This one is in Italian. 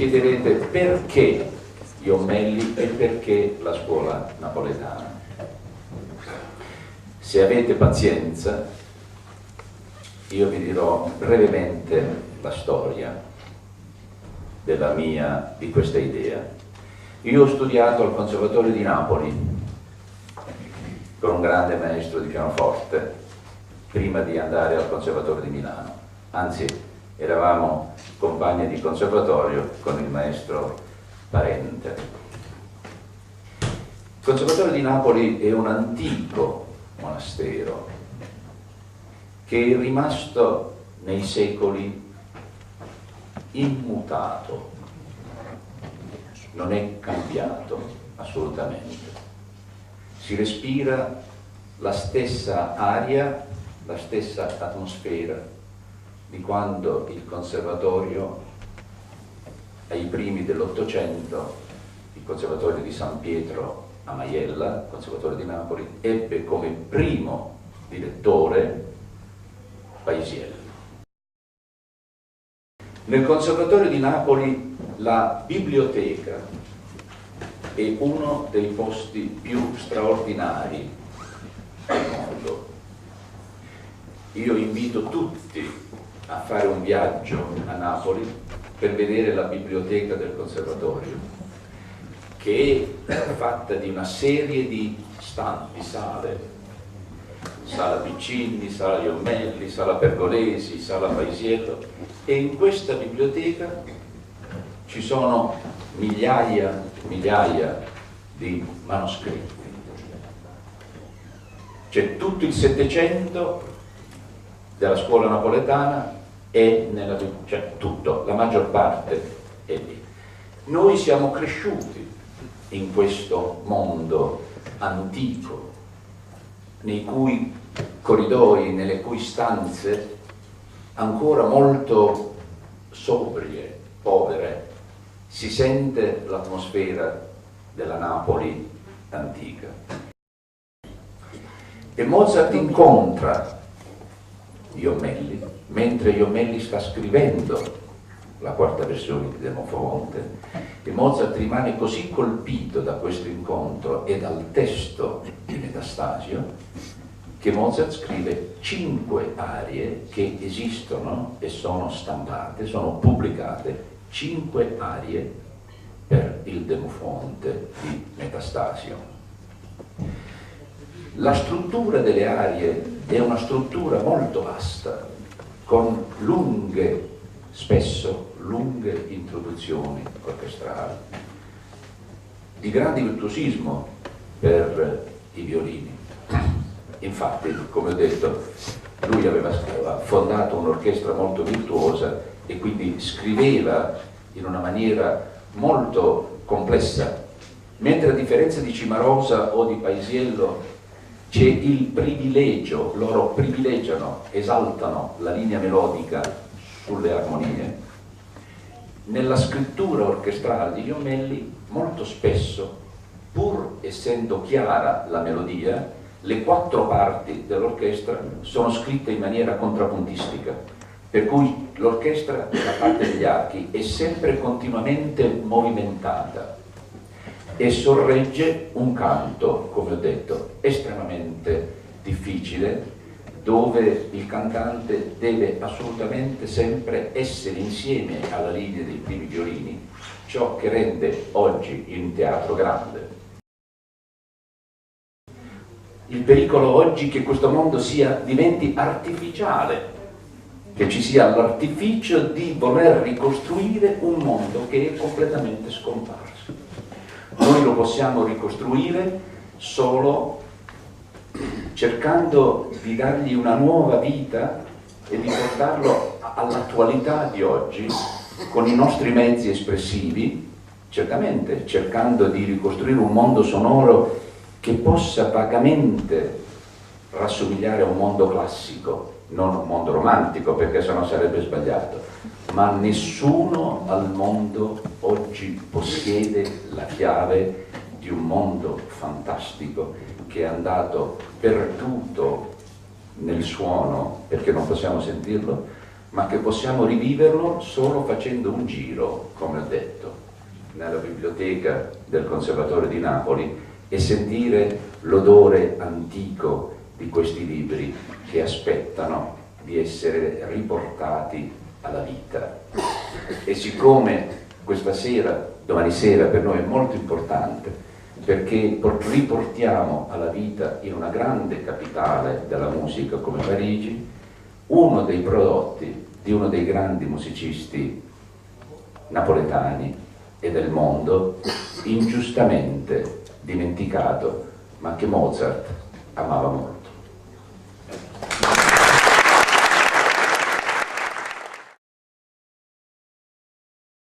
chiederete perché Jommelli e perché la scuola napoletana. Se avete pazienza, io vi dirò brevemente la storia di questa idea. Io ho studiato al Conservatorio di Napoli con un grande maestro di pianoforte prima di andare al Conservatorio di Milano, anzi eravamo compagni di conservatorio con il maestro Parente. Il Conservatorio di Napoli è un antico monastero che è rimasto nei secoli immutato, non è cambiato assolutamente. Si respira la stessa aria, la stessa atmosfera di quando il conservatorio, ai primi dell'Ottocento, il Conservatorio di San Pietro a Maiella, il Conservatorio di Napoli, ebbe come primo direttore Paisiello. Nel Conservatorio di Napoli la biblioteca è uno dei posti più straordinari del mondo. Io invito tutti a fare un viaggio a Napoli per vedere la biblioteca del Conservatorio, che è fatta di una serie di sale, Sala Piccini, Sala Jommelli, Sala Pergolesi, Sala Paisiello, e in questa biblioteca ci sono migliaia di manoscritti. C'è tutto il Settecento della scuola napoletana e cioè tutto, la maggior parte è lì. Noi siamo cresciuti in questo mondo antico, nei cui corridoi, nelle cui stanze ancora molto sobrie, povere, si sente l'atmosfera della Napoli antica. E Mozart incontra Jommelli mentre Jommelli sta scrivendo la quarta versione di Demofonte, e Mozart rimane così colpito da questo incontro e dal testo di Metastasio che Mozart scrive 5 arie che esistono e sono stampate, sono pubblicate, 5 arie per il Demofonte di Metastasio. La struttura delle arie è una struttura molto vasta, con spesso lunghe introduzioni orchestrali, di grande virtuosismo per i violini. Infatti, come ho detto, lui aveva fondato un'orchestra molto virtuosa e quindi scriveva in una maniera molto complessa, mentre a differenza di Cimarosa o di Paisiello c'è il privilegio, loro privilegiano, esaltano la linea melodica sulle armonie. Nella scrittura orchestrale di Jommelli molto spesso, pur essendo chiara la melodia, le 4 parti dell'orchestra sono scritte in maniera contrappuntistica, per cui l'orchestra, la parte degli archi, è sempre continuamente movimentata e sorregge un canto, come ho detto, estremamente difficile, dove il cantante deve assolutamente sempre essere insieme alla linea dei primi violini, ciò che rende oggi il teatro grande. Il pericolo oggi è che questo mondo diventi artificiale, che ci sia l'artificio di voler ricostruire un mondo che è completamente scomparso. Noi lo possiamo ricostruire solo cercando di dargli una nuova vita e di portarlo all'attualità di oggi con i nostri mezzi espressivi, certamente cercando di ricostruire un mondo sonoro che possa vagamente rassomigliare a un mondo classico, non un mondo romantico, perché sennò sarebbe sbagliato, ma nessuno al mondo oggi possiede la chiave di un mondo fantastico che è andato perduto nel suono, perché non possiamo sentirlo, ma che possiamo riviverlo solo facendo un giro, come ho detto, nella biblioteca del Conservatorio di Napoli e sentire l'odore antico di questi libri che aspettano di essere riportati alla vita. E siccome questa sera, domani sera per noi è molto importante, perché riportiamo alla vita in una grande capitale della musica come Parigi uno dei prodotti di uno dei grandi musicisti napoletani e del mondo, ingiustamente dimenticato, ma che Mozart amava molto.